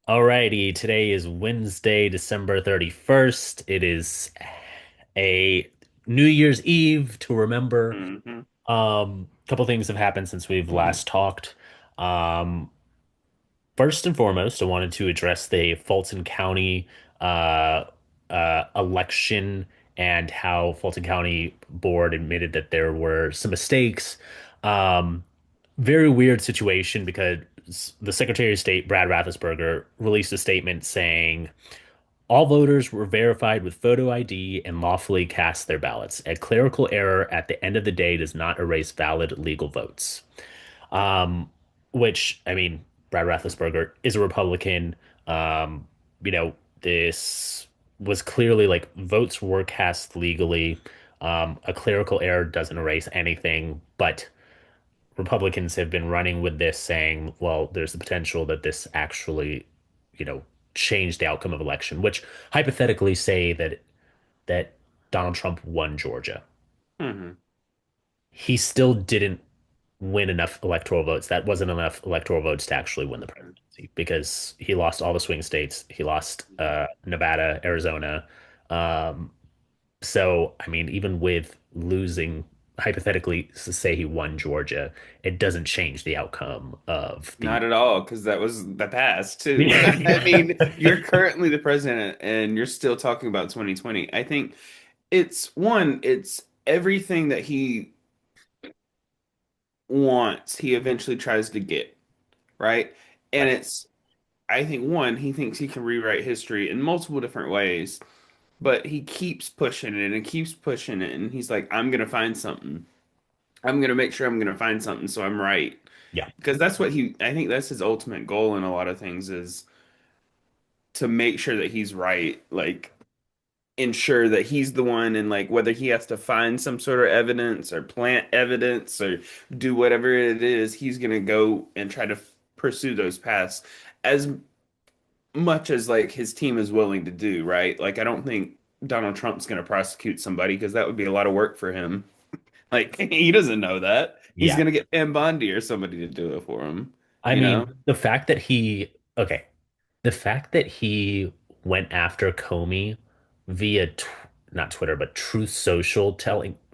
Alrighty, today is Wednesday, December 31st. It is a New Year's Eve to remember. Hmm. Couple things have happened since we've last talked. Um, First and foremost, I wanted to address the Fulton County uh, election and how Fulton County Board admitted that there were some mistakes. Um, Very weird situation because the Secretary of State, Brad Raffensperger, released a statement saying all voters were verified with photo ID and lawfully cast their ballots. A clerical error at the end of the day does not erase valid legal votes. Um, which, I mean, Brad Raffensperger is a Republican. Um, you know, this was clearly like votes were cast legally. A clerical error doesn't erase anything, but Republicans have been running with this saying, well, there's the potential that this actually, you know, changed the outcome of election, which hypothetically say that Donald Trump won Georgia. Hmm. He still didn't win enough electoral votes. That wasn't enough electoral votes to actually win the Okay. presidency because he lost all the swing states. He lost Nevada, Arizona. Um, so, I mean, even with losing, hypothetically, say he won Georgia, it doesn't change the outcome of the. Not at all, because that was the past too. I Yeah. mean, you're currently the president and you're still talking about 2020. I think it's everything that he wants, he eventually tries to get, right? And Right. I think he thinks he can rewrite history in multiple different ways, but he keeps pushing it and keeps pushing it. And he's like, I'm gonna find something. I'm gonna make sure I'm gonna find something so I'm right. Yeah. Because I think that's his ultimate goal in a lot of things is to make sure that he's right, like ensure that he's the one, and like whether he has to find some sort of evidence or plant evidence or do whatever it is, he's gonna go and try to pursue those paths as much as like his team is willing to do, right? Like I don't think Donald Trump's gonna prosecute somebody because that would be a lot of work for him. Like he doesn't know that. He's Yeah. gonna get Pam Bondi or somebody to do it for him, I you mean, know? okay, the fact that he went after Comey via not Twitter, but Truth Social,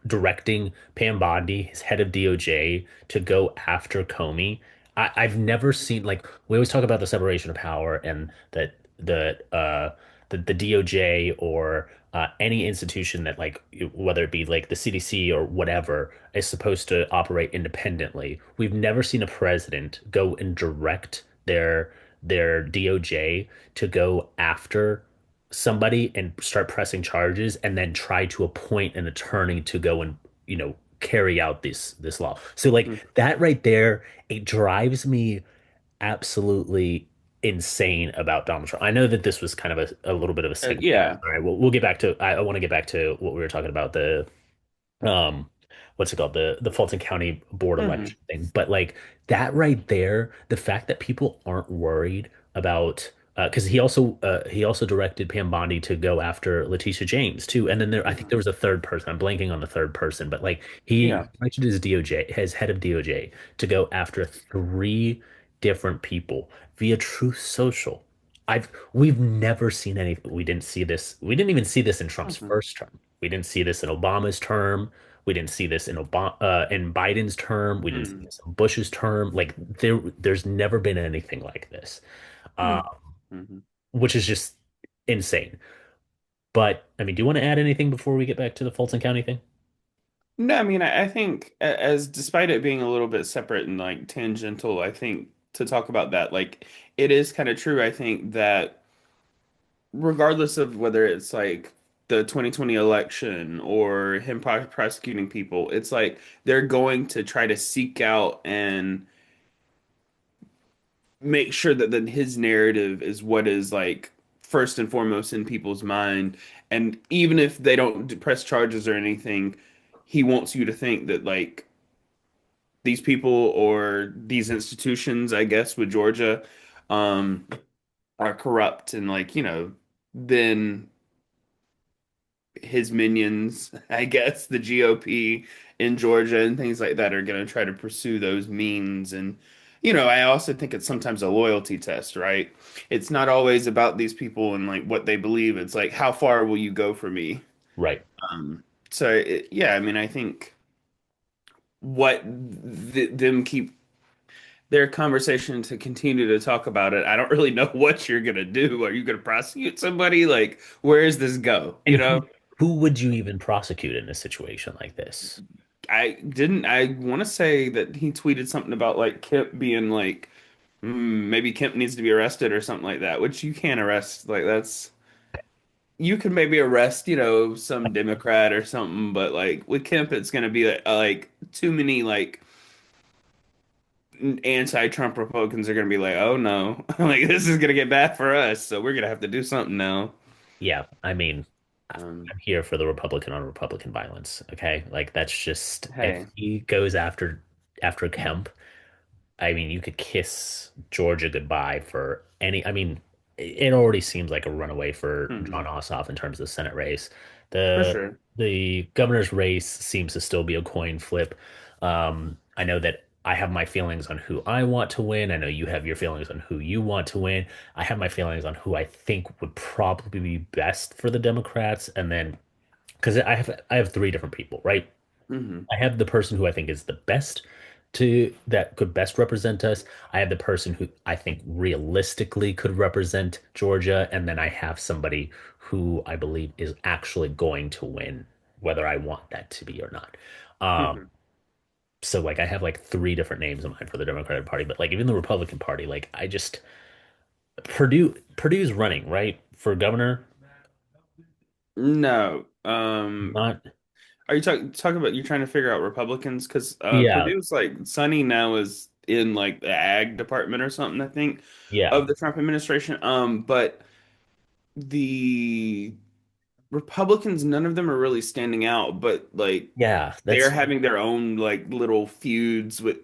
directing Pam Bondi, his head of DOJ, to go after Comey. I've never seen like we always talk about the separation of power and that the DOJ or any institution that like whether it be like the CDC or whatever is supposed to operate independently. We've never seen a president go and direct their DOJ to go after somebody and start pressing charges and then try to appoint an attorney to go and, carry out this law. So like Mm. that right there, it drives me absolutely insane about Donald Trump. I know that this was kind of a little bit of a segue. Yeah. All right, we'll get back to I want to get back to what we were talking about, the um what's it called, the Fulton County board Hmm. election thing, but like that right there, the fact that people aren't worried about because he also directed Pam Bondi to go after Letitia James too, and then I think Hmm. there was a third person. I'm blanking on the third person, but like he Yeah. directed his DOJ, his head of DOJ, to go after three different people via Truth Social. We've never seen anything. We didn't see this. We didn't even see this in Trump's Hmm. first term. We didn't see this in Obama's term. We didn't see this in Biden's term. We didn't see Hmm. this in Bush's term. Like there's never been anything like this, uh, Hmm. which is just insane. But I mean, do you want to add anything before we get back to the Fulton County thing? No, I mean, I think as despite it being a little bit separate and like tangential, I think to talk about that, like it is kind of true. I think that regardless of whether it's like the 2020 election or him prosecuting people, it's like they're going to try to seek out and make sure that then his narrative is what is like first and foremost in people's mind. And even if they don't press charges or anything, he wants you to think that like these people or these institutions, I guess, with Georgia, um, are corrupt and like, then his minions, I guess, the GOP in Georgia and things like that are going to try to pursue those means and I also think it's sometimes a loyalty test, right? It's not always about these people and like what they believe. It's like, how far will you go for me? Right. Yeah, I mean, I think what them keep their conversation to continue to talk about it. I don't really know what you're gonna do. Are you gonna prosecute somebody? Like, where does this go? And who would you even prosecute in a situation like this? I want to say that he tweeted something about like Kemp being like, maybe Kemp needs to be arrested or something like that, which you can't arrest. Like, you could maybe arrest, some Democrat or something, but like with Kemp, it's gonna be like too many like anti-Trump Republicans are gonna be like, oh no, like this is gonna get bad for us, so we're gonna have to do something now. Yeah, I mean, Um, I'm here for the Republican on Republican violence. Okay, like that's just if hey, he goes after Kemp, I mean, you could kiss Georgia goodbye for any. I mean, it already seems like a runaway for John mhm, Ossoff in terms of the Senate race. for The sure. the governor's race seems to still be a coin flip. I know that I have my feelings on who I want to win. I know you have your feelings on who you want to win. I have my feelings on who I think would probably be best for the Democrats, and then because I have three different people, right? Hmm. I have the person who I think is the best that could best represent us. I have the person who I think realistically could represent Georgia, and then I have somebody who I believe is actually going to win, whether I want that to be or not. Um, Hmm. so like I have like three different names in mind for the Democratic Party, but like even the Republican Party, like I just Purdue's running, right? For governor. No. Not Are you talking about you trying to figure out Republicans? Because yeah, Purdue's like Sonny now is in like the ag department or something, I think, yeah, of the Trump administration. But the Republicans, none of them are really standing out, but like yeah. they're That's having their own like little feuds with.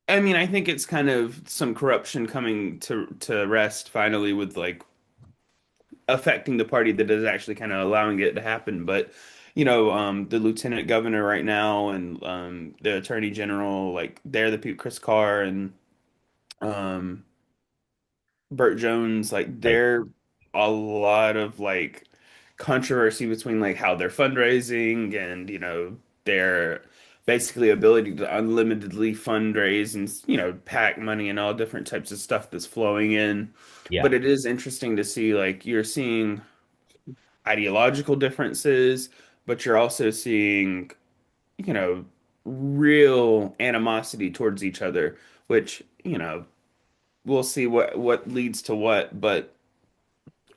I mean, I think it's kind of some corruption coming to rest finally with like affecting the party that is actually kind of allowing it to happen. But the lieutenant governor right now and the attorney general, like they're the people, Chris Carr and um, Burt Jones, like right. they're a lot of like controversy between like how they're fundraising and their basically ability to unlimitedly fundraise and pack money and all different types of stuff that's flowing in. Yeah, But it is interesting to see like you're seeing ideological differences, but you're also seeing, you know, real animosity towards each other, which, we'll see what leads to what, but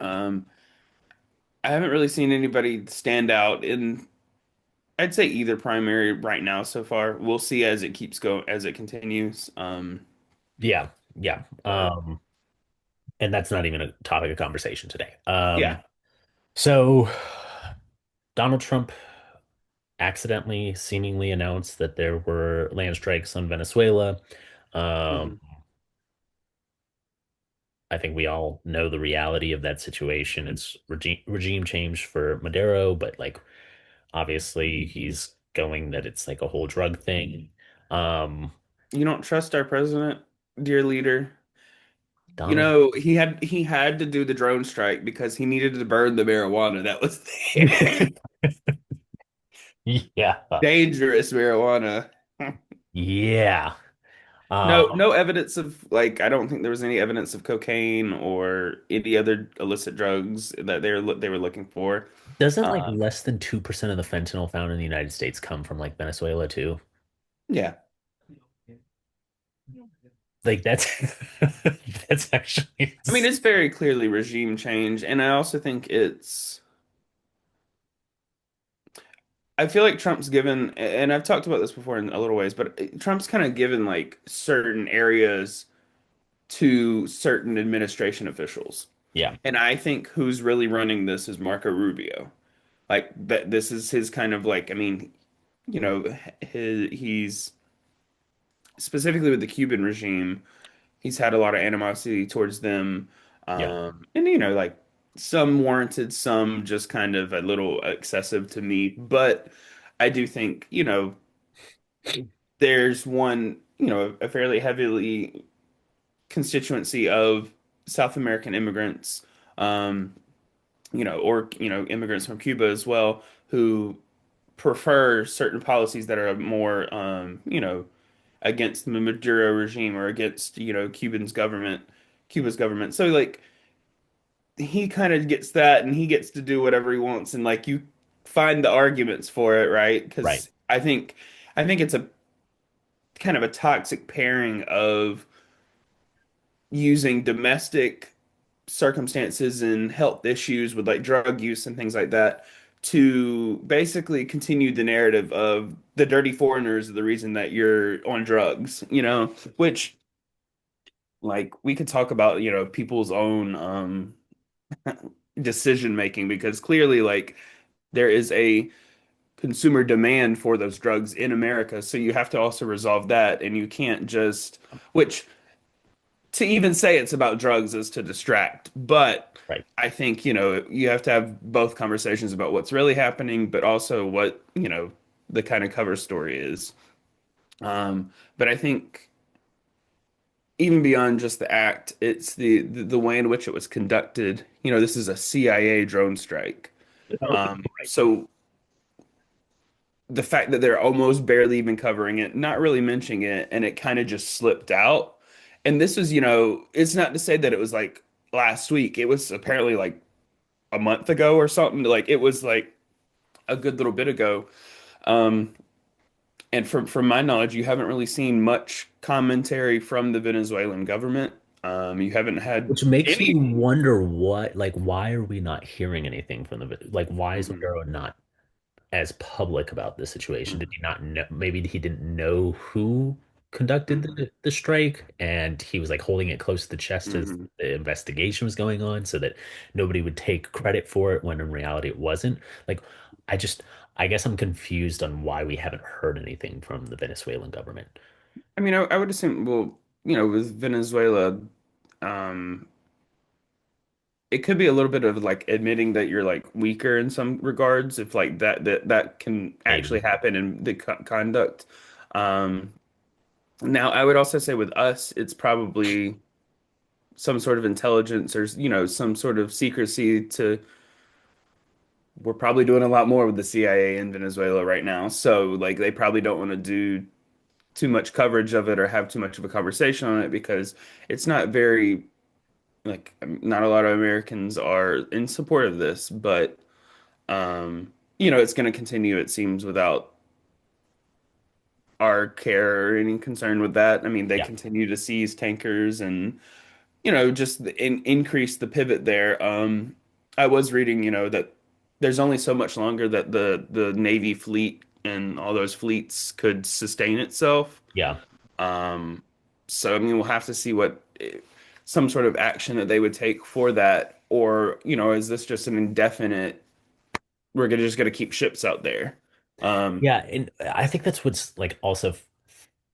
um I haven't really seen anybody stand out in I'd say either primary right now so far. We'll see as it keeps going as it continues. yeah, yeah. But And that's not even a topic of conversation today. yeah. So Donald Trump accidentally, seemingly announced that there were land strikes on Venezuela. Um, Mhm. I think we all know the reality of that situation. It's regime change for Maduro, but like obviously he's going that it's like a whole drug thing. Um, You don't trust our president, dear leader? Donald. He had to do the drone strike because he needed to burn the marijuana that was there. Yeah. Dangerous marijuana. Yeah. No, Um, no evidence of like I don't think there was any evidence of cocaine or any other illicit drugs that they were looking for. doesn't like Um, less than 2% of the fentanyl found in the United States come from like Venezuela too? yeah. Like that's that's actually I mean, it's very clearly regime change, and I also think I feel like Trump's given, and I've talked about this before in a little ways, but Trump's kind of given like certain areas to certain administration officials. yeah, And I think who's really running this is Marco Rubio. Like that this is his kind of like I mean, he's specifically with the Cuban regime, he's had a lot of animosity towards them. yeah, And like some warranted, some just kind of a little excessive to me. But I do think, there's one. a fairly heavily constituency of South American immigrants, um, or immigrants from Cuba as well, who prefer certain policies that are more, against the Maduro regime or against, Cuba's government. So like he kind of gets that, and he gets to do whatever he wants, and like you find the arguments for it, right? Right. Because I think it's a kind of a toxic pairing of using domestic circumstances and health issues with like drug use and things like that to basically continue the narrative of the dirty foreigners are the reason that you're on drugs, which like we could talk about, people's own decision making, because clearly like there is a consumer demand for those drugs in America. So you have to also resolve that, and you can't just, which to even say it's about drugs is to distract. But Right. I think, you have to have both conversations about what's really happening, but also what, the kind of cover story is. But I think even beyond just the act, it's the way in which it was conducted. This is a CIA drone strike. So the fact that they're almost barely even covering it, not really mentioning it, and it kind of just slipped out. And this was, it's not to say that it was like last week. It was apparently like a month ago or something. Like it was like a good little bit ago. Um, and from my knowledge, you haven't really seen much commentary from the Venezuelan government. You haven't had Which makes me anything. wonder why are we not hearing anything from why is Mhm, Maduro not as public about this situation? Did mhm, he not know? Maybe he didn't know who conducted mhm, the strike, and he was like holding it close to the chest as mhm. the investigation was going on, so that nobody would take credit for it when in reality it wasn't. Like, I just, I guess I'm confused on why we haven't heard anything from the Venezuelan government. I mean, I would assume, well, with Venezuela, um, it could be a little bit of like admitting that you're like weaker in some regards, if like that can actually Maybe. happen in the conduct. Um, Now, I would also say with us, it's probably some sort of intelligence or some sort of secrecy to. We're probably doing a lot more with the CIA in Venezuela right now, so like they probably don't want to do too much coverage of it or have too much of a conversation on it, because it's not very like not a lot of Americans are in support of this, but it's going to continue, it seems, without our care or any concern with that. I mean, they Yeah. continue to seize tankers and just increase the pivot there. I was reading, that there's only so much longer that the Navy fleet and all those fleets could sustain itself. Yeah. Um, so I mean, we'll have to see what some sort of action that they would take for that, or is this just an indefinite? We're gonna just gonna keep ships out there. Um, Yeah, and I think that's what's like also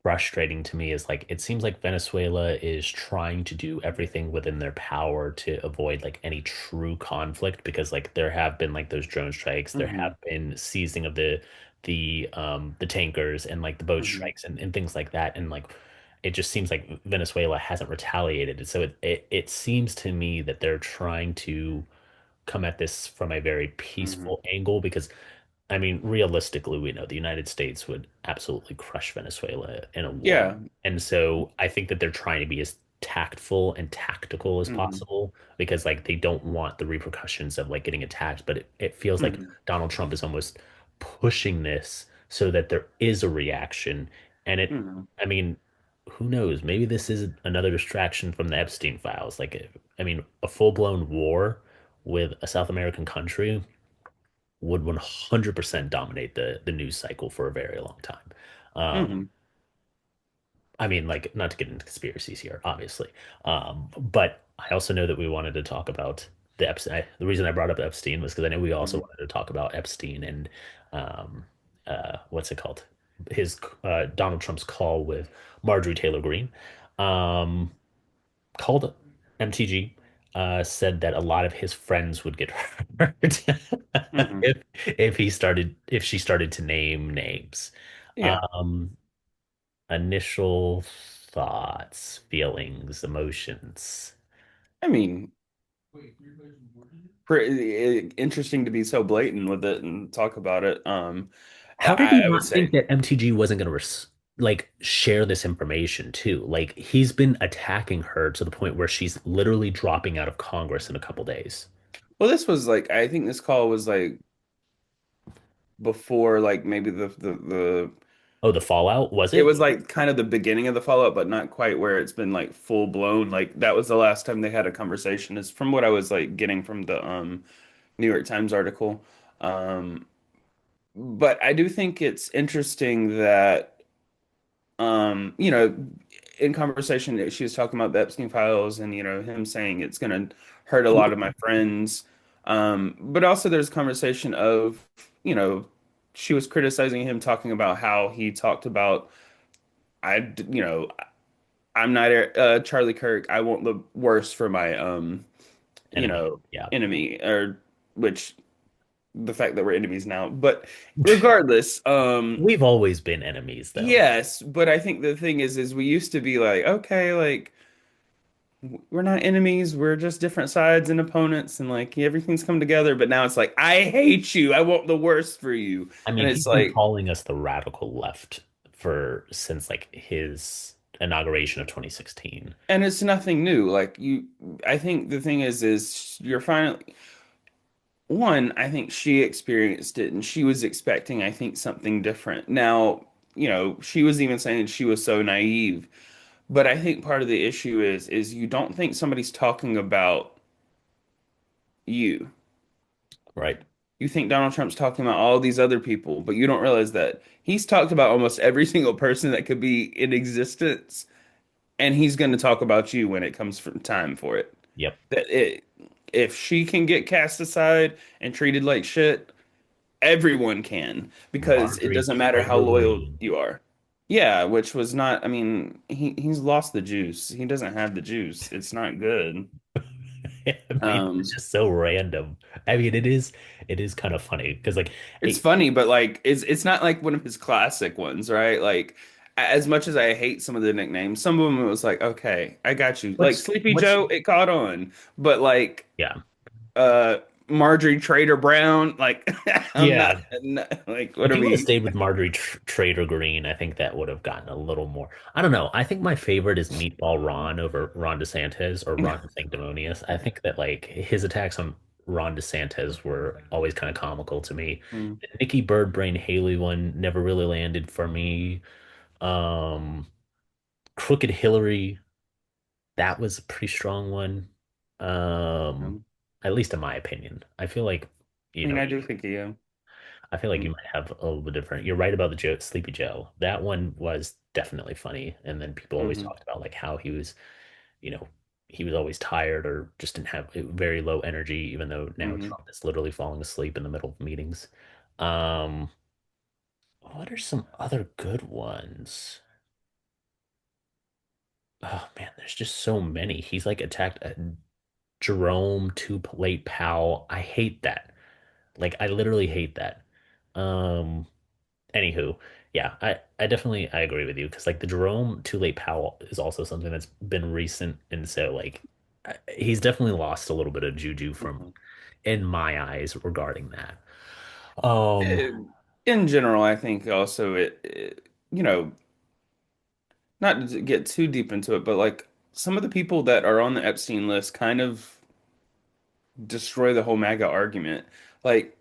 frustrating to me is like it seems like Venezuela is trying to do everything within their power to avoid like any true conflict because like there have been like those drone strikes, there mhm, have been seizing of the tankers and like the boat mhm, strikes and things like that. And like it just seems like Venezuela hasn't retaliated. So it seems to me that they're trying to come at this from a very mhm. peaceful angle because I mean, realistically, we know the United States would absolutely crush Venezuela in a war. Yeah. And so I think that they're trying to be as tactful and tactical as Mhm, possible because like they don't want the repercussions of like getting attacked. But it feels like mhm, Donald Trump is almost pushing this so that there is a reaction. And mhm, I mean, who knows? Maybe this is another distraction from the Epstein files. I mean, a full-blown war with a South American country would 100% dominate the news cycle for a very long time. mhm, I mean, like, not to get into conspiracies here, obviously, but I also know that we wanted to talk about the Epstein. The reason I brought up Epstein was because I know we also mhm, wanted to talk about Epstein and um, what's it called? His Donald Trump's call with Marjorie Taylor Greene. Um, called MTG, said that a lot of his friends would get hurt mhm. if she started to name names. Yeah. Um, Initial thoughts, feelings, emotions. I mean, pretty interesting to be so blatant with it and talk about it. How did he I would not think say, that MTG wasn't going to like share this information too? Like he's been attacking her to the point where she's literally dropping out of Congress in a couple days. well, this was like, I think this call was like before, like maybe Oh, the fallout, was it it? was like kind of the beginning of the follow-up, but not quite where it's been like full blown. Like that was the last time they had a conversation, is from what I was like getting from the New York Times article. Um, but I do think it's interesting that in conversation she was talking about the Epstein files and him saying it's gonna hurt a lot of my friends. But also there's conversation of, you know, she was criticizing him talking about how he talked about I'm not Charlie Kirk. I want the worst for my you Enemy. know, Yeah. enemy, or which the fact that we're enemies now. But regardless, We've always been enemies though. yes, but I think the thing is we used to be like, okay, like we're not enemies, we're just different sides and opponents and like everything's come together, but now it's like I hate you. I want the worst for you. I And mean, it's he's been like calling us the radical left for since like his inauguration of 2016. and it's nothing new. Like you I think the thing is you're finally one, I think she experienced it and she was expecting, I think, something different. Now, she was even saying she was so naive. But I think part of the issue is you don't think somebody's talking about you. Right. You think Donald Trump's talking about all these other people, but you don't realize that he's talked about almost every single person that could be in existence, and he's going to talk about you when it comes from time for it. Yep. That it, if she can get cast aside and treated like shit, everyone can, because it Marjorie doesn't matter how Taylor loyal Greene. you are. Yeah, which was not, I mean, he's lost the juice. He doesn't have the juice. It's not good. I mean, it's Um, just so random. I mean, it is kind of funny because like it's funny, but like it's not like one of his classic ones, right? Like as much as I hate some of the nicknames, some of them it was like, okay, I got you. Like Sleepy what's Joe, it caught on. But like yeah. uh Marjorie Trader Brown, like Yeah. like what If are he would have we? stayed with Marjorie Trader Green, I think that would have gotten a little more. I don't know. I think my favorite is Meatball Ron over Ron DeSantis or Ron Sanctimonious. I think that like his attacks on Ron DeSantis were always kind of comical to me. Hmm. The Nikki Birdbrain Haley one never really landed for me. Um, Crooked Hillary, that was a pretty strong one. Um, I at least in my opinion. I feel like, you mean, know, I do think he I feel like you might have a little bit different. You're right about the Joe, Sleepy Joe. That one was definitely funny. And then people always mm-hmm, talked about like how he was, you know, he was always tired or just didn't have very low energy, even though now hmm. Trump is literally falling asleep in the middle of meetings. Um, what are some other good ones? Oh man, there's just so many. He's like attacked Jerome, too late pal. I hate that. Like I literally hate that. Um, Anywho, yeah, I definitely I agree with you because like the Jerome Too Late Powell is also something that's been recent, and so like he's definitely lost a little bit of juju from Hmm. in my eyes regarding that. Um, In general, I think also not to get too deep into it, but like some of the people that are on the Epstein list kind of destroy the whole MAGA argument. Like,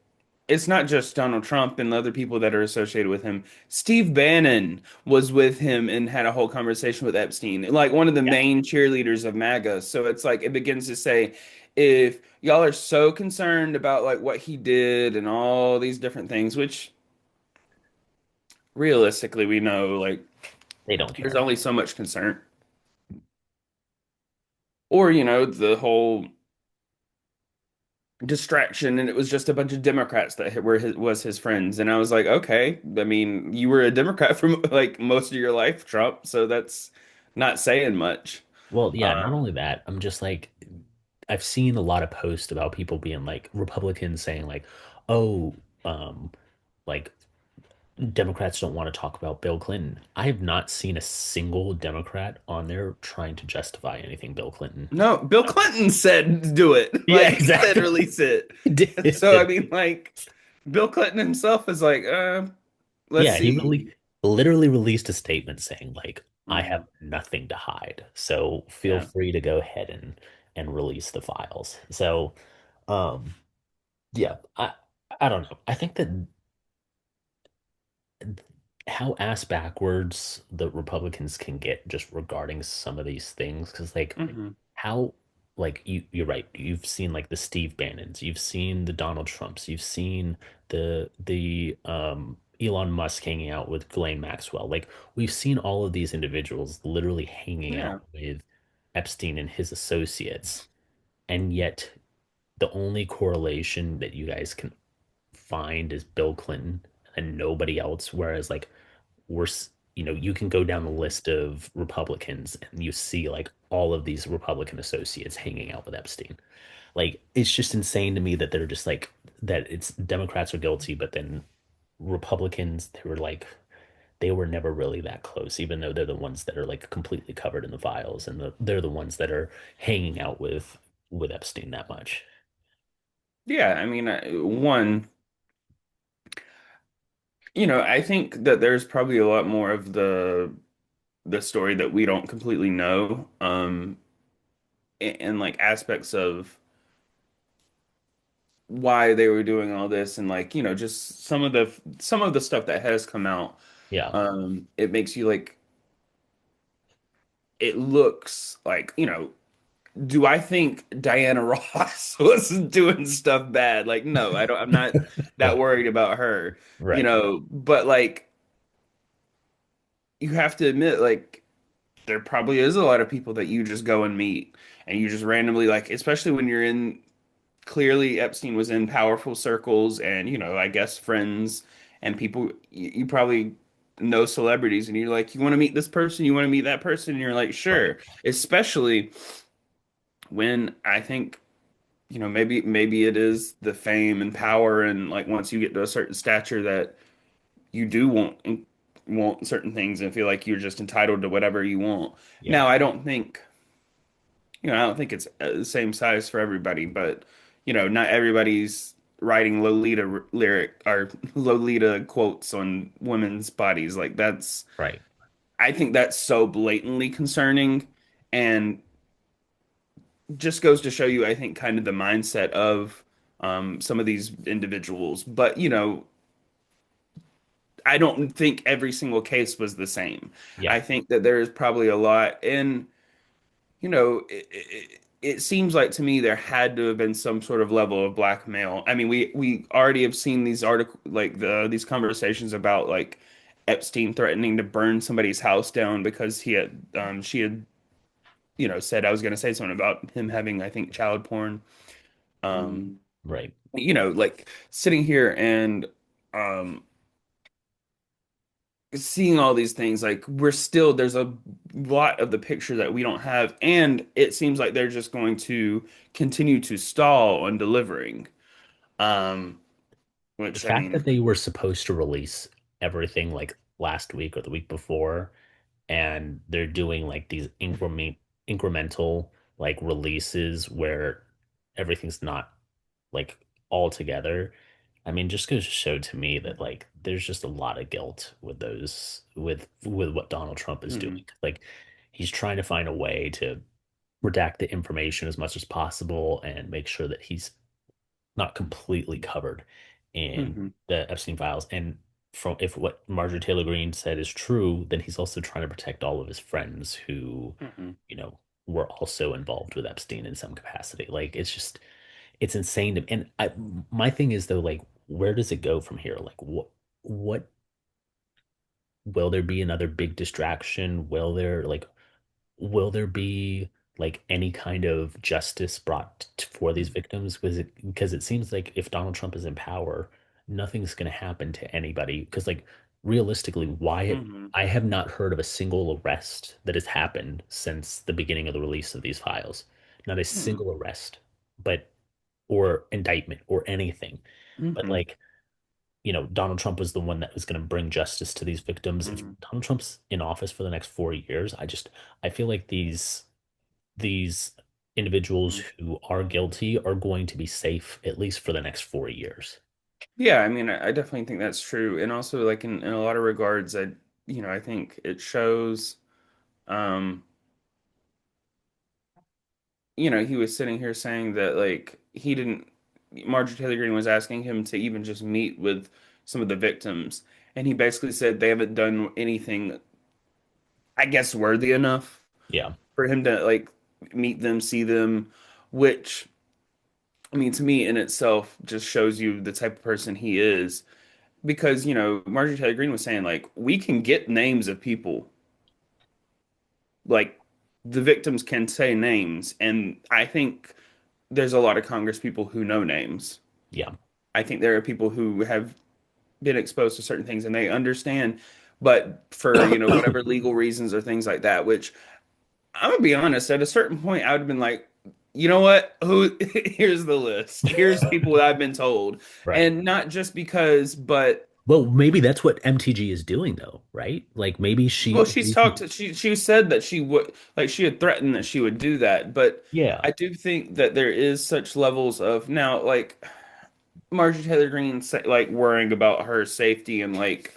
it's not just Donald Trump and the other people that are associated with him. Steve Bannon was with him and had a whole conversation with Epstein, like one of the yeah, main cheerleaders of MAGA. So it's like it begins to say, if y'all are so concerned about like what he did and all these different things, which realistically we know like they don't there's care. only so much concern. Or, the whole distraction and it was just a bunch of Democrats that was his friends. And I was like, okay, I mean, you were a Democrat for like most of your life, Trump, so that's not saying much. Well, Uh, yeah, not only that, I'm just like I've seen a lot of posts about people being like Republicans saying like, oh, um, like Democrats don't want to talk about Bill Clinton. I have not seen a single Democrat on there trying to justify anything Bill Clinton. No, Bill Clinton said do it. Yeah, Like he said exactly. release it. He And so I did. mean like Bill Clinton himself is like, let's Yeah, he see. literally released a statement saying like, I have Hmm. nothing to hide. So feel Yeah. free to go ahead and release the files. So um yeah, I don't know. I think that how ass backwards the Republicans can get just regarding some of these things. Because like Hmm. how like you're right. You've seen like the Steve Bannons, you've seen the Donald Trumps, you've seen the Elon Musk hanging out with Ghislaine Maxwell. Like we've seen all of these individuals literally hanging Yeah. out with Epstein and his associates, and yet the only correlation that you guys can find is Bill Clinton and nobody else. Whereas like we're you can go down the list of Republicans and you see like all of these Republican associates hanging out with Epstein. Like it's just insane to me that they're just like that it's Democrats are guilty, but then Republicans they were never really that close, even though they're the ones that are like completely covered in the files and they're the ones that are hanging out with Epstein that much. Yeah, I mean, one, I think that there's probably a lot more of the story that we don't completely know, and like aspects of why they were doing all this, and like, just some of the stuff that has come out. Yeah, It makes you like it looks like, do I think Diana Ross was doing stuff bad? Like, no, I don't. I'm not that worried about her, right, but like you have to admit, like there probably is a lot of people that you just go and meet and you just randomly like, especially when you're in clearly Epstein was in powerful circles and I guess friends and people you probably know celebrities and you're like, you want to meet this person, you want to meet that person, and you're like, right. sure. Especially when I think maybe it is the fame and power and like once you get to a certain stature that you do want certain things and feel like you're just entitled to whatever you want. Yeah, Now, I don't think it's the same size for everybody, but not everybody's writing Lolita lyric or Lolita quotes on women's bodies. Like right. I think that's so blatantly concerning and just goes to show you, I think, kind of the mindset of some of these individuals. But I don't think every single case was the same. Yeah. I think that there is probably a lot, and it seems like to me there had to have been some sort of level of blackmail. I mean, we already have seen these these conversations about like Epstein threatening to burn somebody's house down because she had said I was going to say something about him having, I think, child porn. Um, Right. like sitting here and um seeing all these things, like there's a lot of the picture that we don't have, and it seems like they're just going to continue to stall on delivering. Um, The which I fact that mean, they were supposed to release everything like last week or the week before, and they're doing like these incremental like releases where everything's not like all together. I mean, just goes to show to me that like there's just a lot of guilt with those with what Donald Trump is doing. mhm, Like he's trying to find a way to redact the information as much as possible and make sure that he's not completely covered in mhm, the Epstein files. And from if what Marjorie Taylor Greene said is true, then he's also trying to protect all of his friends who, mhm, you know, were also involved with Epstein in some capacity. Like it's insane to, and my thing is though, like, where does it go from here? Like what will there be another big distraction? Will there be like any kind of justice brought for these victims? Because it seems like if Donald Trump is in power, nothing's going to happen to anybody. Because like realistically, why mhm, I have not heard of a single arrest that has happened since the beginning of the release of these files. Not a mhm, single arrest, but or indictment or anything. But mhm. like Donald Trump was the one that was going to bring justice to these victims. If Mhm. Donald Trump's in office for the next 4 years, I feel like these individuals Mhm. who are guilty are going to be safe at least for the next 4 years. Yeah, I mean, I definitely think that's true. And also, like in a lot of regards, I think it shows, um, he was sitting here saying that like he didn't, Marjorie Taylor Greene was asking him to even just meet with some of the victims, and he basically said they haven't done anything, I guess, worthy enough Yeah, for him to like meet them, see them, which I mean, to me in itself just shows you the type of person he is. Because, Marjorie Taylor Greene was saying, like, we can get names of people. Like, the victims can say names. And I think there's a lot of Congress people who know names. yeah, I think there are people who have been exposed to certain things and they understand. But for, whatever legal reasons or things like that, which I'm gonna be honest, at a certain point, I would have been like, you know what? Here's the list. Here's people that I've been told. right. And not just because, but Well, maybe that's what MTG is doing, though, right? Like maybe well, she's she, she said that she would, like, she had threatened that she would do that, but yeah, I do think that there is such levels of now, like Marjorie Taylor Greene like worrying about her safety and like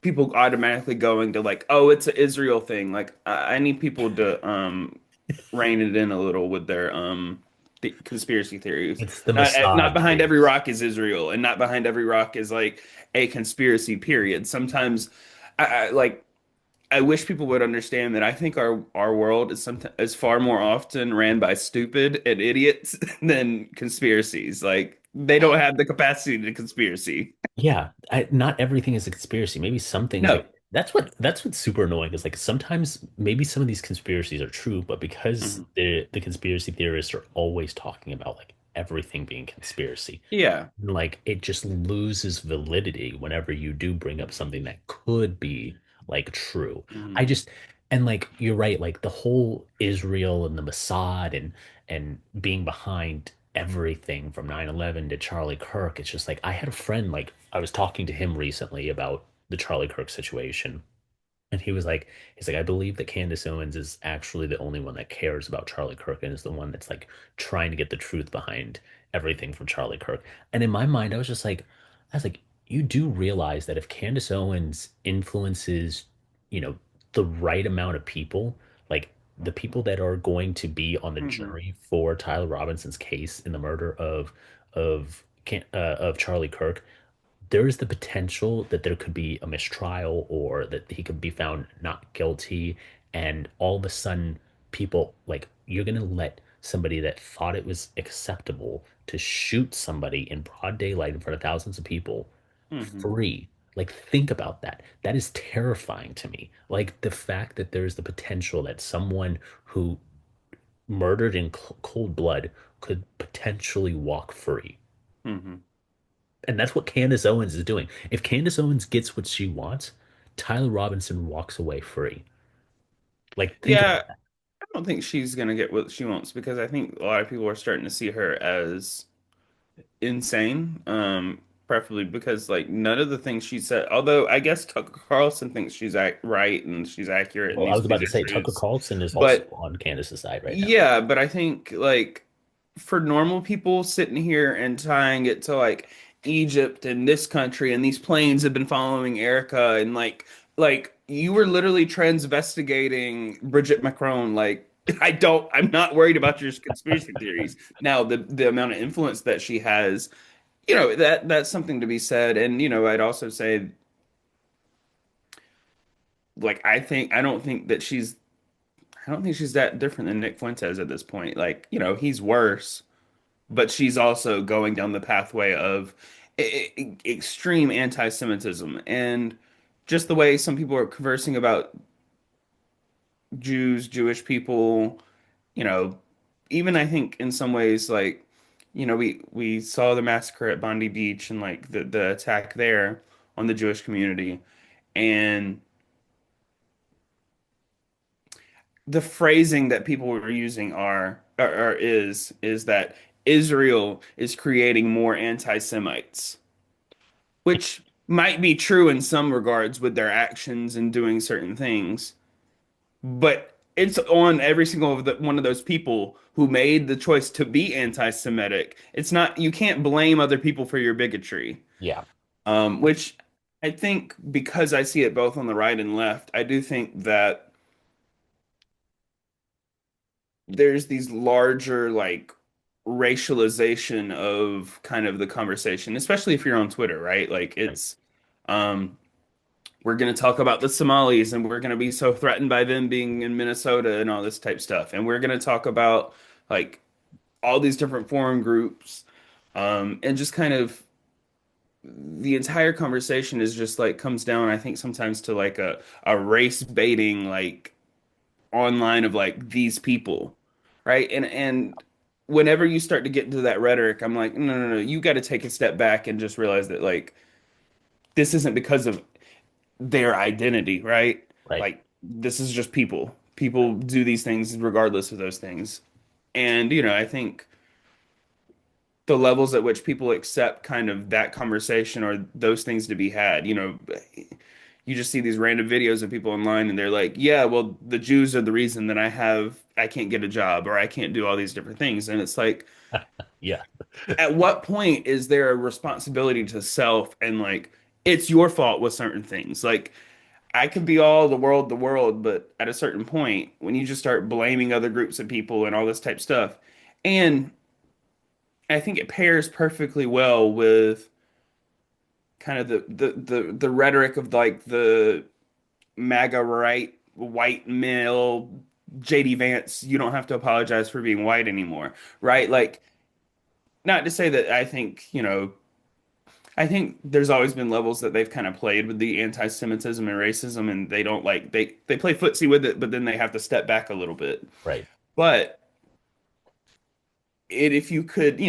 people automatically going to like, oh, it's an Israel thing. Like I need people to rein it in a little with their conspiracy theories. it's the Not Mossad behind every theories. rock is Israel, and not behind every rock is like a conspiracy. Period. Sometimes, like I wish people would understand that I think our world is far more often ran by stupid and idiots than conspiracies. Like they don't have the capacity to conspiracy. Yeah, not everything is a conspiracy. Maybe some things No. like that's what's super annoying is like sometimes maybe some of these conspiracies are true, but because Mhm. the conspiracy theorists are always talking about like everything being conspiracy, Yeah. like it just loses validity whenever you do bring up something that could be like true. I Mhm. just and like you're right, like the whole Israel and the Mossad and being behind everything from 9/11 to Charlie Kirk, it's just like I had a friend like I was talking to him recently about the Charlie Kirk situation. And he's like, I believe that Candace Owens is actually the only one that cares about Charlie Kirk and is the one that's like trying to get the truth behind everything from Charlie Kirk. And in my mind, I was like, you do realize that if Candace Owens influences, you know, the right amount of people, like the people that are going to be on the Mhm. jury for Tyler Robinson's case in the murder of Charlie Kirk, there is the potential that there could be a mistrial or that he could be found not guilty. And all of a sudden, people like you're going to let somebody that thought it was acceptable to shoot somebody in broad daylight in front of thousands of people Mhm. free. Like, think about that. That is terrifying to me. Like, the fact that there's the potential that someone who murdered in cold blood could potentially walk free. Mhm. And that's what Candace Owens is doing. If Candace Owens gets what she wants, Tyler Robinson walks away free. Like, think Yeah, about that. I don't think she's gonna get what she wants because I think a lot of people are starting to see her as insane. Preferably because like none of the things she said, although I guess Tucker Carlson thinks she's right and she's accurate and Well, I was about these to are say Tucker truths. Carlson is also But on Candace's side right now. yeah, but I think like for normal people sitting here and tying it to like Egypt and this country and these planes have been following Erica and like you were literally transvestigating Bridget Macron. Like I'm not worried about your conspiracy theories. Now the amount of influence that she has, that's something to be said. And I'd also say like I don't think she's that different than Nick Fuentes at this point. Like, he's worse, but she's also going down the pathway of extreme anti-Semitism and just the way some people are conversing about Jews, Jewish people, you know, even I think in some ways like, we saw the massacre at Bondi Beach and like the attack there on the Jewish community and the phrasing that people were using is that Israel is creating more anti-Semites. which might be true in some regards with their actions and doing certain things, but it's on every single one of those people who made the choice to be anti-Semitic. It's not, you can't blame other people for your bigotry. Yeah, Which I think because I see it both on the right and left, I do think that there's these larger like racialization of kind of the conversation, especially if you're on Twitter, right? Like right, it's um we're going to talk about the Somalis and we're going to be so threatened by them being in Minnesota and all this type stuff. And we're going to talk about like all these different foreign groups and just kind of the entire conversation is just like comes down, I think, sometimes to like a race baiting like online of like these people, right? And whenever you start to get into that rhetoric, I'm like, no, no, no, you got to take a step back and just realize that like this isn't because of their identity, right? right. Like this is just people. People do these things regardless of those things. And I think the levels at which people accept kind of that conversation or those things to be had, you just see these random videos of people online and they're like, yeah, well, the Jews are the reason that I can't get a job or I can't do all these different things. And it's like, Yeah, at what point is there a responsibility to self and like it's your fault with certain things? Like I could be all the world, but at a certain point, when you just start blaming other groups of people and all this type stuff, and I think it pairs perfectly well with kind of the rhetoric of like the MAGA right white male JD Vance, you don't have to apologize for being white anymore, right? Like not to say that I think there's always been levels that they've kind of played with the anti-Semitism and racism, and they don't like they play footsie with it, but then they have to step back a little bit. right. But if you could,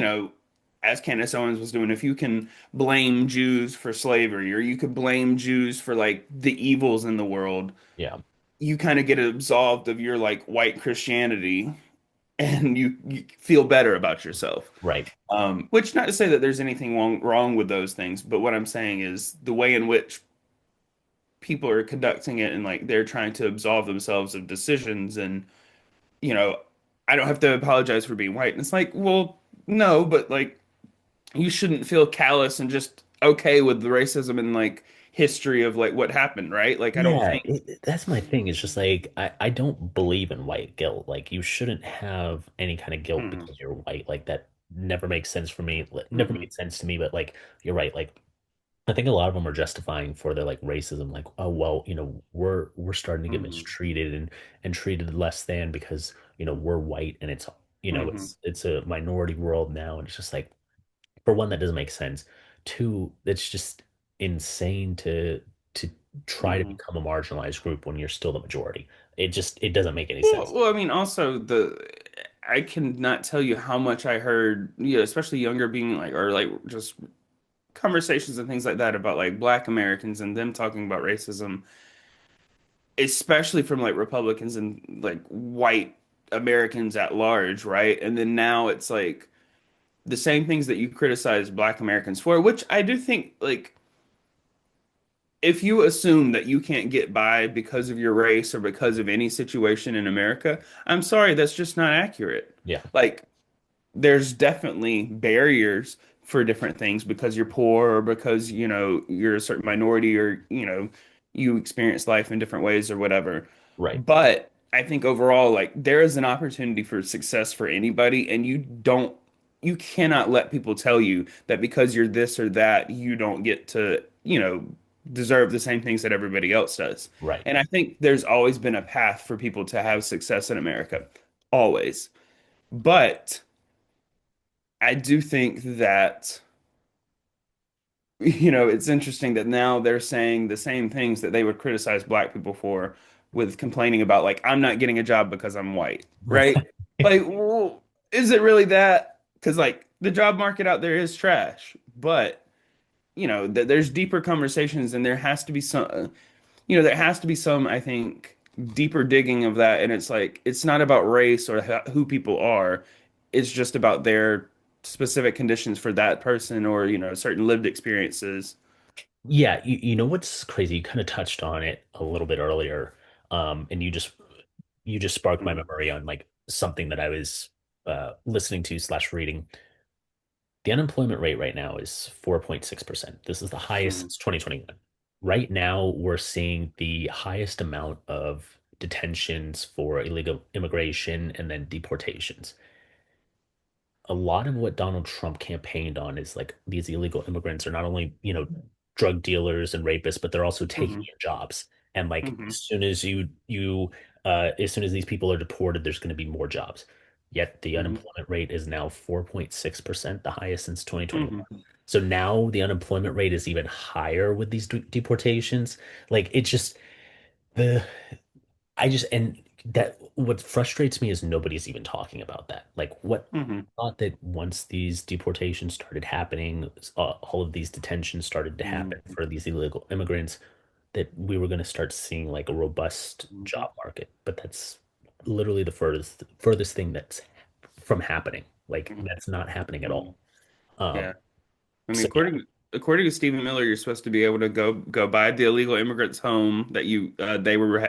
as Candace Owens was doing, if you can blame Jews for slavery, or you could blame Jews for like the evils in the world, Yeah, you kind of get absolved of your like white Christianity, and you feel better about yourself. right. Which not to say that there's anything wrong with those things, but what I'm saying is the way in which people are conducting it and like they're trying to absolve themselves of decisions and you know I don't have to apologize for being white. And it's like, well, no, but like you shouldn't feel callous and just okay with the racism and like history of like what happened, right? Like I don't Yeah, think that's my thing. It's just like I don't believe in white guilt. Like you shouldn't have any kind of guilt hmm because you're white. Like that never makes sense for me. Never hmm made sense to me. But like you're right. Like I think a lot of them are justifying for their like racism. Like, oh well, we're starting to get hmm mistreated and treated less than because we're white and it's hmm it's a minority world now. And it's just like for one, that doesn't make sense. Two, it's just insane to try to hmm become a marginalized group when you're still the majority. It doesn't make any sense. well, I mean, also I cannot tell you how much I heard, especially younger being like, or like just conversations and things like that about like Black Americans and them talking about racism, especially from like Republicans and like white Americans at large, right? And then now it's like the same things that you criticize Black Americans for, which I do think like if you assume that you can't get by because of your race or because of any situation in America, I'm sorry, that's just not accurate. Yeah, Like there's definitely barriers for different things because you're poor or because, you're a certain minority or, you experience life in different ways or whatever. right, But I think overall, like there is an opportunity for success for anybody, and you cannot let people tell you that because you're this or that, you don't get to, deserve the same things that everybody else does. right. And I think there's always been a path for people to have success in America. Always. But I do think that, it's interesting that now they're saying the same things that they would criticize Black people for with complaining about, like, I'm not getting a job because I'm white, right? Like, well, is it really that? Because, like, the job market out there is trash, but, there's deeper conversations and there has to be some, I think, deeper digging of that. And it's like, it's not about race or who people are. It's just about their specific conditions for that person or, certain lived experiences. Yeah, you know what's crazy? You kind of touched on it a little bit earlier, and you just sparked my Mhm. memory on like something that I was listening to slash reading. The unemployment rate right now is 4.6%. This is the highest Mhm. since 2021. Right now, we're seeing the highest amount of detentions for illegal immigration and then deportations. A lot of what Donald Trump campaigned on is like these illegal immigrants are not only, drug dealers and rapists, but they're also taking Mhm. your jobs. And like Mhm. as soon as these people are deported, there's going to be more jobs. Yet the Mhm. unemployment rate is now 4.6%, the highest since 2021. Mhm. So now the unemployment rate is even higher with these deportations. Like it's just the I just and that what frustrates me is nobody's even talking about that. Like what Mhm. thought that once these deportations started happening, all of these detentions started to happen Mhm. for these illegal immigrants, that we were going to start seeing like a robust Mhm. job market. But that's literally the furthest thing that's from happening. Like Mhm. that's not happening at Mhm. all. Um, Yeah. I mean, so yeah, according to Stephen Miller, you're supposed to be able to go buy the illegal immigrant's home that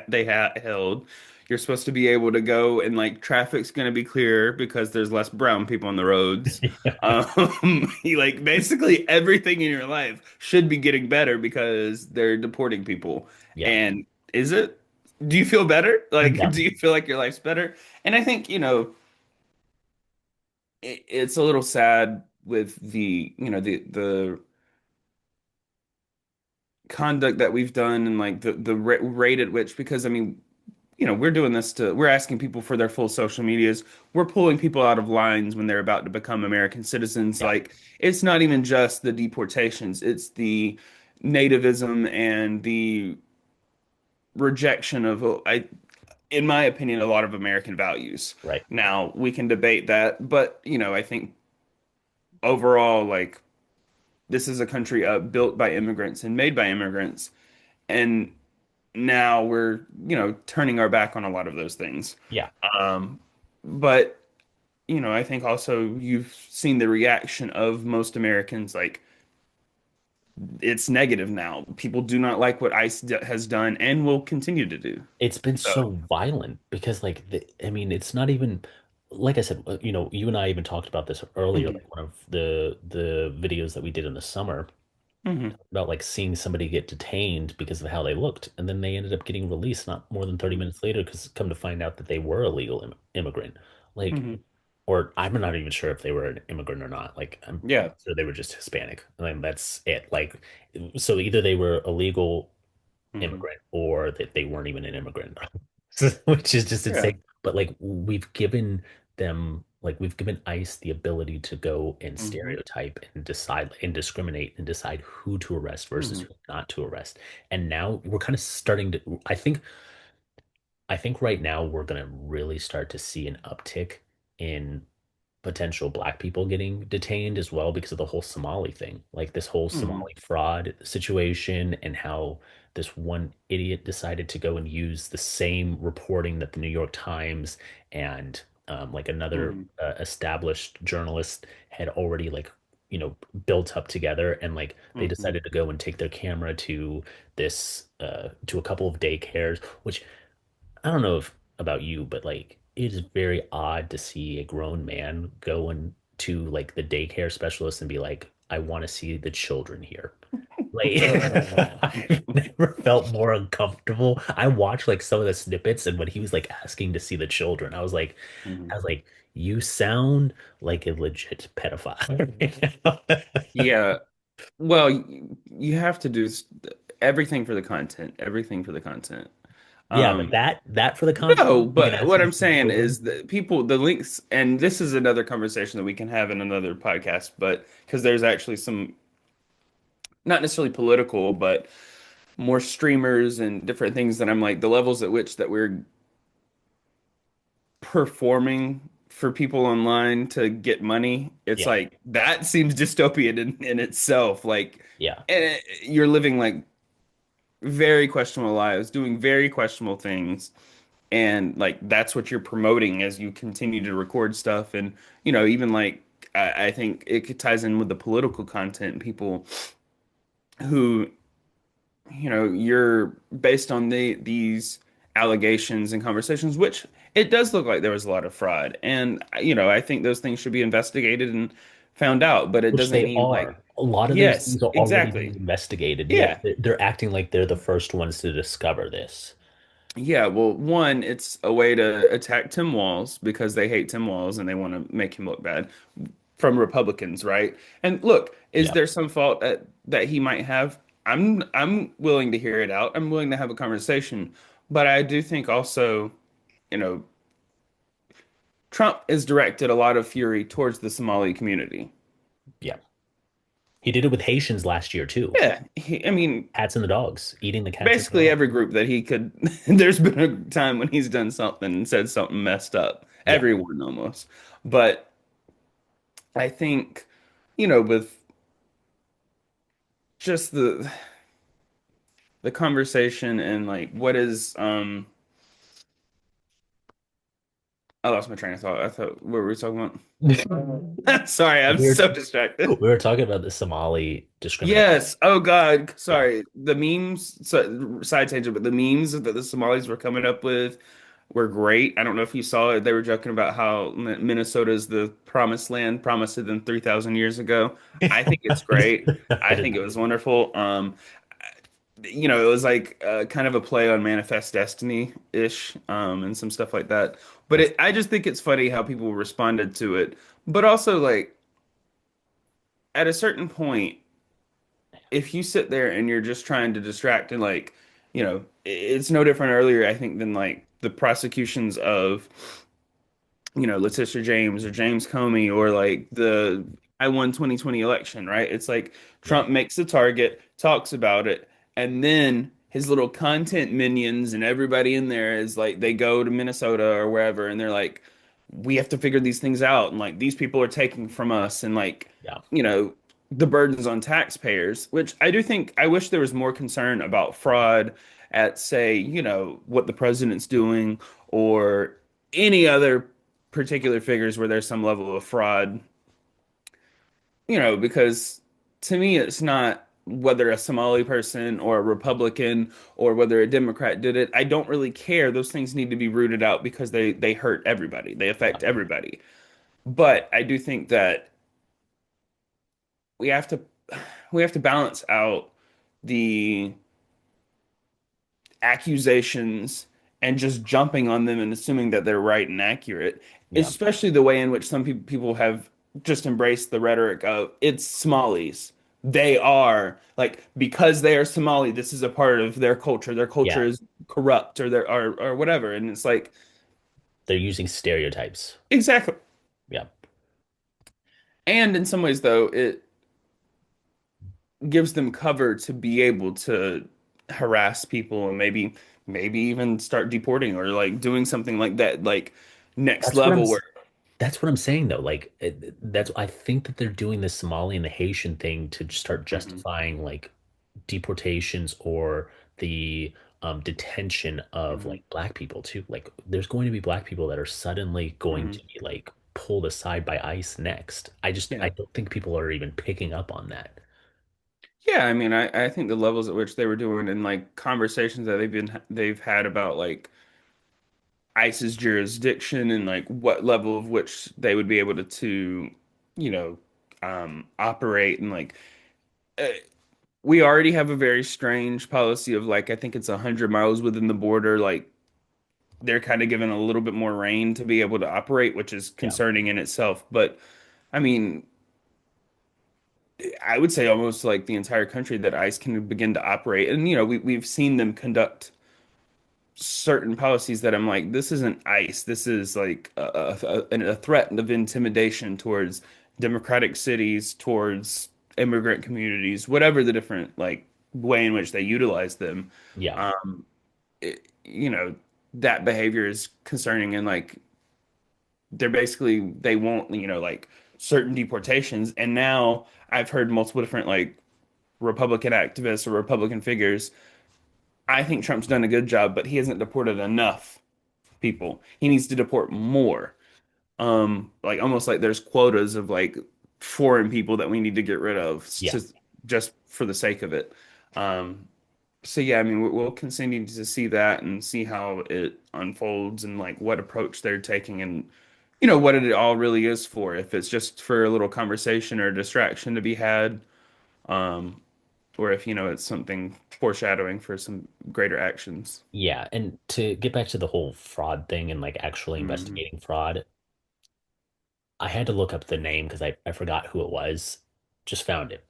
they had held. You're supposed to be able to go and like traffic's going to be clear because there's less brown people on the roads. Like basically everything in your life should be getting better because they're deporting people. yeah, And is it? Do you feel better? Like, no, do you feel like your life's better? And I think, it's a little sad with the conduct that we've done and like the rate at which because I mean we're asking people for their full social medias. We're pulling people out of lines when they're about to become American citizens. yeah, Like it's not even just the deportations, it's the nativism and the rejection of in my opinion a lot of American values. right. Now we can debate that, but I think overall like this is a country built by immigrants and made by immigrants. And now we're, turning our back on a lot of those things. Yeah. Um, but, I think also you've seen the reaction of most Americans. Like, it's negative now. People do not like what has done and will continue to do. It's been So, so violent because like I mean it's not even like I said, you and I even talked about this earlier, mhm, like one of the videos that we did in the summer mhm, about like seeing somebody get detained because of how they looked, and then they ended up getting released not more than 30 mhm, minutes later because come to find out that they were a legal immigrant. Like, mhm. or I'm not even sure if they were an immigrant or not. Like, I'm Yeah. sure they were just Hispanic. And that's it. Like, so either they were illegal Mhm, immigrant or that they weren't even an immigrant, which is just yeah. insane. But like we've given ICE the ability to go and Mhm, stereotype and decide and discriminate and decide who to arrest versus mhm, who not to arrest. And now we're kind of starting to, I think right now we're going to really start to see an uptick in potential black people getting detained as well because of the whole Somali thing, like this whole mhm, Somali fraud situation and how this one idiot decided to go and use the same reporting that the New York Times and like another mhm, established journalist had already like built up together, and like they mhm. decided to go and take their camera to this to a couple of daycares, which I don't know if about you, but like it is very odd to see a grown man go into like the daycare specialist and be like, I want to see the children here. Like I've never felt more uncomfortable. I watched like some of the snippets, and when he was like asking to see the children, I Mhm. was like, you sound like a legit pedophile. Yeah. Well, you have to do everything for the content, everything for the content. Yeah, but Um, that for the content, no, you can but ask what me to I'm see the saying children. is that the links, and this is another conversation that we can have in another podcast, but because there's actually some, not necessarily political, but more streamers and different things that I'm like, the levels at which that we're performing for people online to get money, it's Yeah, like that seems dystopian in itself. Like, yeah, you're living like very questionable lives, doing very questionable things. And like that's what you're promoting as you continue to record stuff. And, even like I think it ties in with the political content, people who you're based on these allegations and conversations, which it does look like there was a lot of fraud. And, I think those things should be investigated and found out, but it Which doesn't they mean like, are. A lot of those yes, things are already being exactly. investigated. Yeah, Yeah. they're acting like they're the first ones to discover this. Yeah, well, one, it's a way to attack Tim Walz because they hate Tim Walz and they want to make him look bad from Republicans, right? And look, is Yeah, there some fault that he might have? I'm willing to hear it out. I'm willing to have a conversation, but I do think also, you know, Trump has directed a lot of fury towards the Somali community. yeah. He did it with Haitians last year too. Yeah, I mean, Cats and the dogs, eating the cats and the basically dogs. every group that he could. There's been a time when he's done something and said something messed up. Yeah, Everyone almost, but I think, with just the conversation and like what is I lost my train of thought. I thought what were we talking we about? Sorry, I'm were so distracted. we were talking about the Somali discrimination. Yes. Oh God. Yeah, Sorry. The memes, so, side tangent, but the memes that the Somalis were coming up with were great. I don't know if you saw it. They were joking about how Minnesota is the promised land promised to them 3,000 years ago. I think it's great. I I did think it not. was wonderful. It was like kind of a play on Manifest Destiny-ish, and some stuff like that. But That's I just think it's funny how people responded to it. But also, like, at a certain point, if you sit there and you're just trying to distract and like, it's no different earlier, I think, than like the prosecutions of Letitia James or James Comey or like the I won 2020 election, right? It's like right. Trump makes the target, talks about it, and then his little content minions and everybody in there is like they go to Minnesota or wherever and they're like, we have to figure these things out and like these people are taking from us and like, Yeah, you know, the burdens on taxpayers, which I do think I wish there was more concern about fraud at say, what the president's doing or any other particular figures where there's some level of fraud, because to me, it's not whether a Somali person or a Republican or whether a Democrat did it. I don't really care. Those things need to be rooted out because they hurt everybody. They yeah, affect everybody. But I do think that we have to we have to balance out the accusations and just jumping on them and assuming that they're right and accurate, yeah, especially the way in which some people have just embraced the rhetoric of it's Somalis. They are like because they are Somali, this is a part of their culture. Their culture yeah. is corrupt or whatever. And it's like They're using stereotypes. exactly. Yeah, And in some ways though, it gives them cover to be able to harass people and maybe even start deporting or like doing something like that, like next that's what I'm. level where That's what I'm saying though. Like that's I think that they're doing the Somali and the Haitian thing to just start Mhm, justifying like deportations or the detention of mhm, like black people too. Like there's going to be black people that are suddenly going mhm. to be like pulled aside by ICE next. I Yeah. don't think people are even picking up on that. Yeah, I mean, I think the levels at which they were doing and like conversations that they've had about like ICE's jurisdiction and like what level of which they would be able to you know, operate and like uh, we already have a very strange policy of like I think it's 100 miles within the border. Like they're kind of given a little bit more reign to be able to operate, which is Yeah. concerning in itself. But I mean, I would say almost like the entire country that ICE can begin to operate. And, we've seen them conduct certain policies that I'm like, this isn't ICE. This is like a threat of intimidation towards democratic cities, towards immigrant communities, whatever the different like way in which they utilize them. Yeah. Um, that behavior is concerning and like they want, like certain deportations. And now I've heard multiple different like Republican activists or Republican figures. I think Trump's done a good job, but he hasn't deported enough people. He needs to deport more. Like almost like there's quotas of like foreign people that we need to get rid of Yeah. just for the sake of it. Um, So yeah, I mean, we'll continue to see that and see how it unfolds and like what approach they're taking and what it all really is for. If it's just for a little conversation or distraction to be had, um, or if it's something foreshadowing for some greater actions. Yeah, and to get back to the whole fraud thing and like actually Hmm. investigating fraud, I had to look up the name because I forgot who it was. Just found it.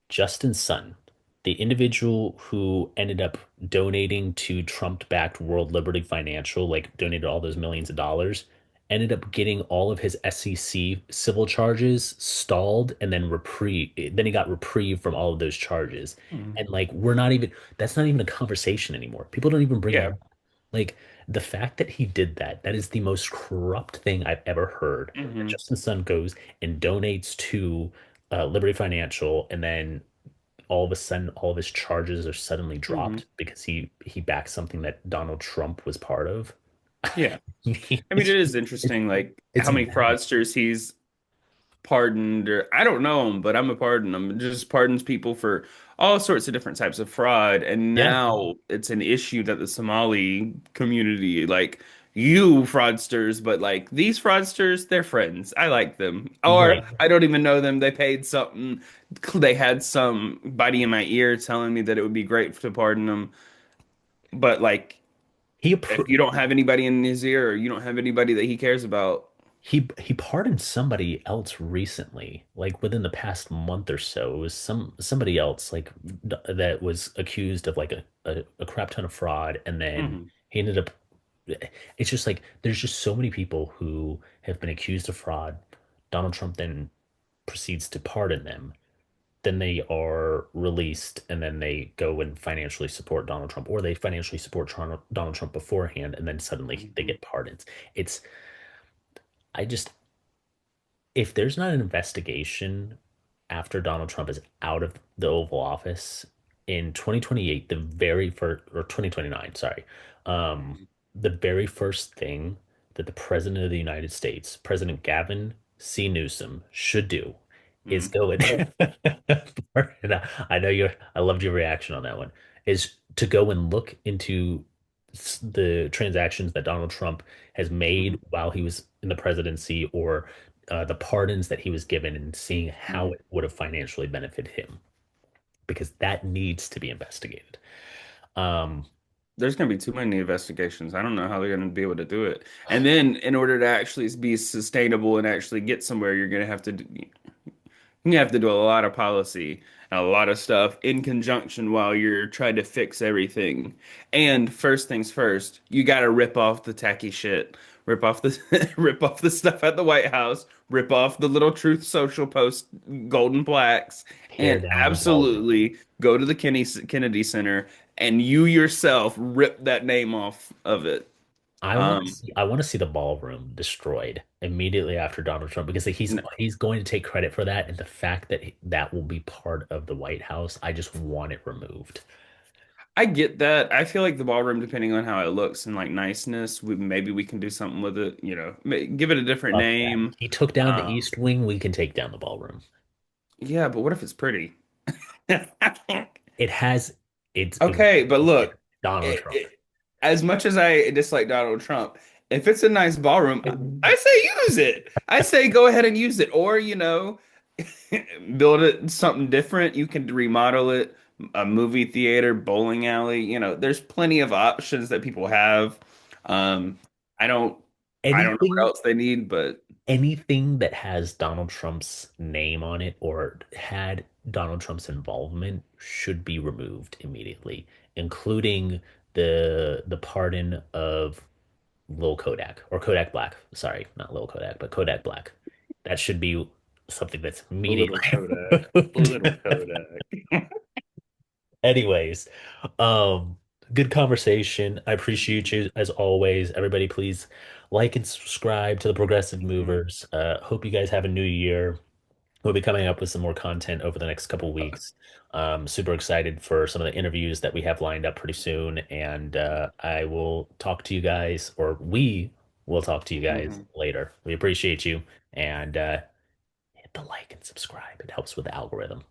Justin Sun, the individual who ended up donating to Trump-backed World Liberty Financial, like donated all those millions of dollars, ended up getting all of his SEC civil charges stalled and then reprieve. Then he got reprieve from all of those charges. Hmm. And like we're not even that's not even a conversation anymore. People don't even bring that Yeah. up. Like the fact that he did that, that is the most corrupt thing I've ever heard. That Hmm. Justin Sun goes and donates to Liberty Financial, and then all of a sudden, all of his charges are suddenly Hmm. dropped because he backed something that Donald Trump was part of. Yeah. I mean, It's it is it's interesting, like it's how many maddening. fraudsters he's pardoned, or I don't know him, but I'm a pardon him. Just pardons people for all sorts of different types of fraud. And Yeah, now it's an issue that the Somali community, like you fraudsters, but like these fraudsters, they're friends. I like them. Or right. I don't even know them. They paid something. They had somebody in my ear telling me that it would be great to pardon them. But like, He if appro you don't have anybody in his ear or you don't have anybody that he cares about, he pardoned somebody else recently, like within the past month or so. It was somebody else like that was accused of like a crap ton of fraud, and then mhm, he ended up. It's just like there's just so many people who have been accused of fraud. Donald Trump then proceeds to pardon them. Then they are released, and then they go and financially support Donald Trump, or they financially support Donald Trump beforehand, and then suddenly they mhm, get pardons. It's I just if there's not an investigation after Donald Trump is out of the Oval Office in 2028, the very first, or 2029, sorry, um, mhm, the very first thing that the President of the United States, President Gavin C. Newsom, should do is mhm, go and and I know I loved your reaction on that one, is to go and look into the transactions that Donald Trump has made mhm, while he was in the presidency, or the pardons that he was given, and seeing how mhm. it would have financially benefited him, because that needs to be investigated. Um, There's going to be too many investigations. I don't know how they're going to be able to do it. And then, in order to actually be sustainable and actually get somewhere, you're going to have to you have to do a lot of policy and a lot of stuff in conjunction while you're trying to fix everything. And first things first, you got to rip off the tacky shit. Rip off the rip off the stuff at the White House, rip off the little Truth Social post golden plaques, Tear and down the ballroom. absolutely go to the Kennedy Center and you yourself rip that name off of it. Um, I want to see the ballroom destroyed immediately after Donald Trump, because like, n- he's going to take credit for that, and the fact that that will be part of the White House, I just want it removed. I get that. I feel like the ballroom, depending on how it looks and like niceness, maybe we can do something with it. Give it a different Fuck that. name. He took down the Um, East Wing. We can take down the ballroom. yeah, but what if it's pretty? It has it's Okay, but it's look, Donald Trump. as much as I dislike Donald Trump, if it's a nice ballroom, I say use it. I say go ahead and use it, or build it something different. You can remodel it, a movie theater, bowling alley. There's plenty of options that people have. Um, I don't, I don't know what Anything else they need, but anything that has Donald Trump's name on it or had Donald Trump's involvement should be removed immediately, including the pardon of Lil Kodak, or Kodak Black. Sorry, not Lil Kodak, but Kodak Black. That should be something that's little immediately Kodak, little removed. Kodak. Anyways, um, good conversation. I appreciate you as always. Everybody, please like and subscribe to the Progressive Mhm. Movers. Hope you guys have a new year. We'll be coming up with some more content over the next couple weeks. Super excited for some of the interviews that we have lined up pretty soon. And I will talk to you guys, or we will talk to you guys Mhm. later. We appreciate you. And hit the like and subscribe. It helps with the algorithm.